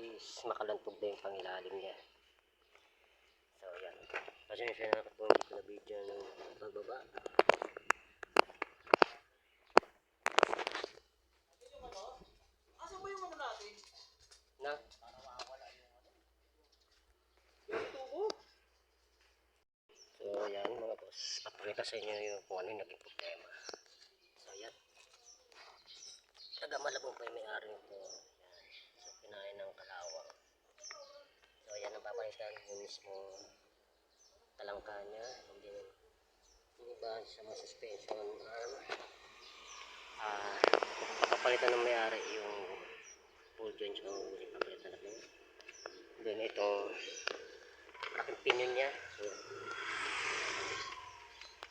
is makalantog na yung pangilalim niya. So yan, pasensya na ako kung hindi ko na video ng pagbaba. Asa ba yung ano natin? Na? Yung tubo? So yan mga boss, papakita sa inyo yung kung ano yung naging problema. So yan, taga Malabon po yung may-ari nito. Yan, so kinain ng kalawang. So yan ang papalitan yung mismo talangka niya, hindi ba sa mga suspension arm. Papalitan ng may-ari yung full joints o papalitan natin. Then itong malaking pinion niya, so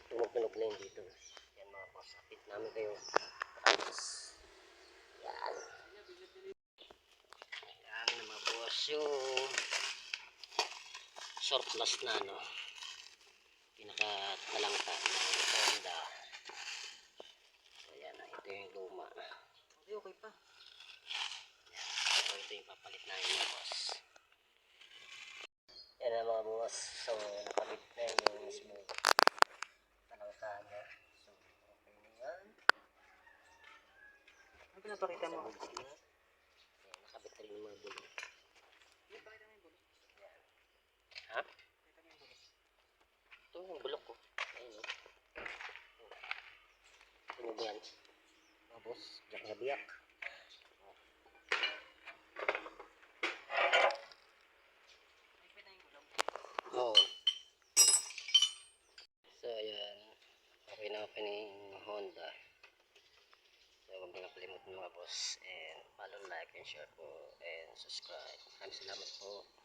tunog-tunog na yun dito. Yan mga boss, apit namin kayo. Yan. Yan mga boss, yung surplus na pinakatalangka ng Honda. So yan, ito yung luma. Okay pa. Yan. So ito yung papalit na yun mga boss. Yan na mga boss, so nakabit na yung mismo talangka niya. So okay na yan. Ano pinapakita mo? Yan, nakabit na rin yung mga bulok. Ha? Ito yung bulok ko. Ayun o. Tunog yan. Mga boss, diyak na biyak. Oo. So ayan, okay na okay na yung Honda. So huwag nyo nakalimutan mga boss. And follow, like, and share po. And subscribe. Maraming salamat po.